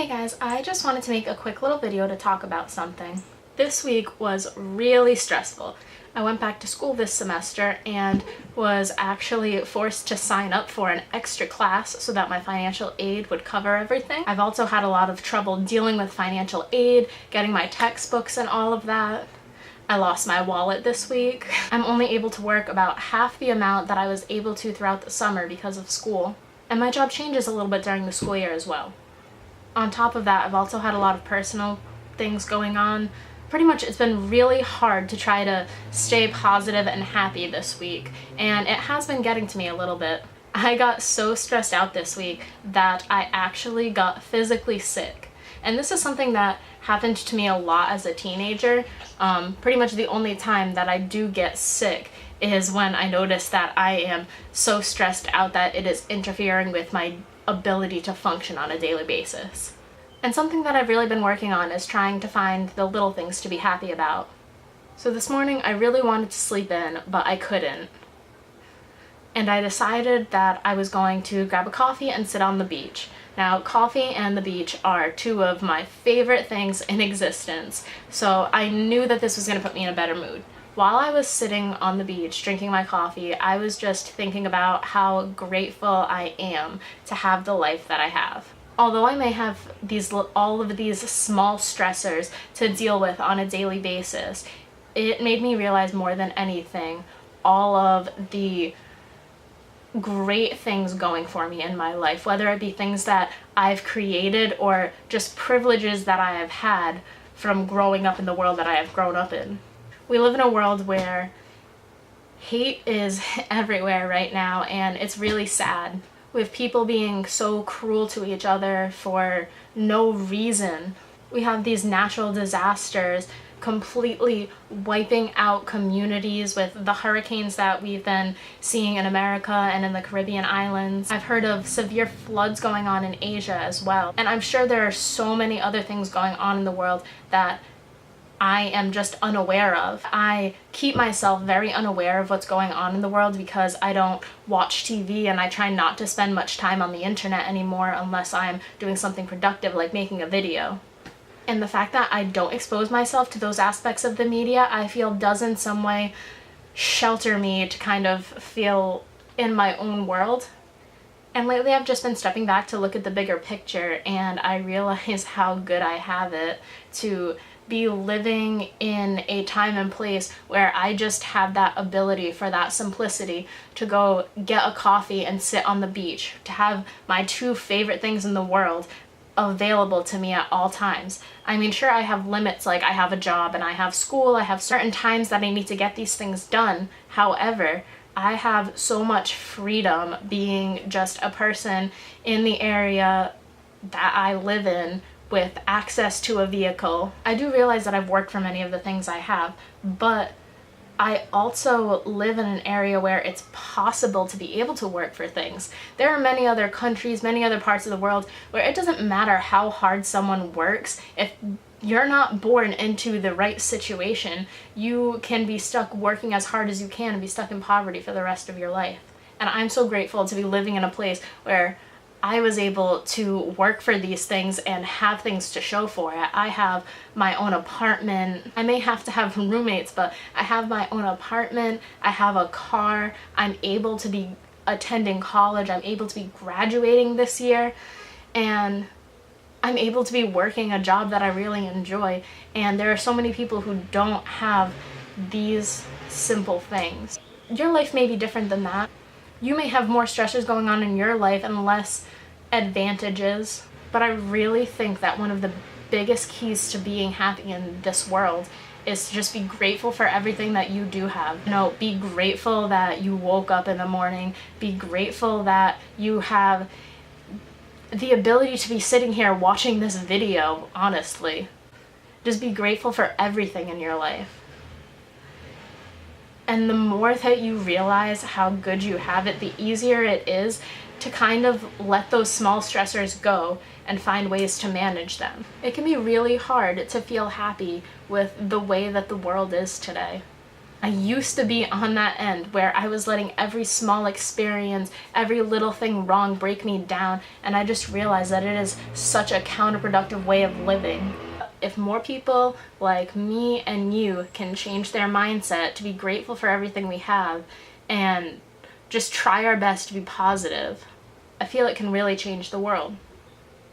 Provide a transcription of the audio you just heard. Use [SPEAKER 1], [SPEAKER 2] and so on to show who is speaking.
[SPEAKER 1] Hey guys, I just wanted to make a quick little video to talk about something. This week was really stressful. I went back to school this semester and was actually forced to sign up for an extra class so that my financial aid would cover everything. I've also had a lot of trouble dealing with financial aid, getting my textbooks and all of that. I lost my wallet this week. I'm only able to work about half the amount that I was able to throughout the summer because of school. And my job changes a little bit during the school year as well. On top of that, I've also had a lot of personal things going on. Pretty much it's been really hard to try to stay positive and happy this week, and it has been getting to me a little bit. I got so stressed out this week that I actually got physically sick. And this is something that happened to me a lot as a teenager. Pretty much the only time that I do get sick is when I notice that I am so stressed out that it is interfering with my ability to function on a daily basis. And something that I've really been working on is trying to find the little things to be happy about. So this morning I really wanted to sleep in, but I couldn't. And I decided that I was going to grab a coffee and sit on the beach. Now, coffee and the beach are two of my favorite things in existence, so I knew that this was going to put me in a better mood. While I was sitting on the beach drinking my coffee, I was just thinking about how grateful I am to have the life that I have. Although I may have all of these small stressors to deal with on a daily basis, it made me realize more than anything all of the great things going for me in my life, whether it be things that I've created or just privileges that I have had from growing up in the world that I have grown up in. We live in a world where hate is everywhere right now, and it's really sad. With people being so cruel to each other for no reason. We have these natural disasters completely wiping out communities with the hurricanes that we've been seeing in America and in the Caribbean islands. I've heard of severe floods going on in Asia as well. And I'm sure there are so many other things going on in the world that I am just unaware of. I keep myself very unaware of what's going on in the world because I don't watch TV, and I try not to spend much time on the internet anymore unless I'm doing something productive like making a video. And the fact that I don't expose myself to those aspects of the media, I feel does in some way shelter me to kind of feel in my own world. And lately I've just been stepping back to look at the bigger picture, and I realize how good I have it to be living in a time and place where I just have that ability for that simplicity to go get a coffee and sit on the beach, to have my two favorite things in the world available to me at all times. I mean, sure, I have limits, like I have a job and I have school, I have certain times that I need to get these things done. However, I have so much freedom being just a person in the area that I live in with access to a vehicle. I do realize that I've worked for many of the things I have, but I also live in an area where it's possible to be able to work for things. There are many other countries, many other parts of the world where it doesn't matter how hard someone works. If you're not born into the right situation, you can be stuck working as hard as you can and be stuck in poverty for the rest of your life. And I'm so grateful to be living in a place where I was able to work for these things and have things to show for it. I have my own apartment. I may have to have roommates, but I have my own apartment. I have a car. I'm able to be attending college. I'm able to be graduating this year. And I'm able to be working a job that I really enjoy. And there are so many people who don't have these simple things. Your life may be different than that. You may have more stressors going on in your life and less advantages, but I really think that one of the biggest keys to being happy in this world is to just be grateful for everything that you do have. You know, be grateful that you woke up in the morning. Be grateful that you have the ability to be sitting here watching this video, honestly. Just be grateful for everything in your life. And the more that you realize how good you have it, the easier it is to kind of let those small stressors go and find ways to manage them. It can be really hard to feel happy with the way that the world is today. I used to be on that end where I was letting every small experience, every little thing wrong break me down, and I just realized that it is such a counterproductive way of living. If more people like me and you can change their mindset to be grateful for everything we have and just try our best to be positive, I feel it can really change the world.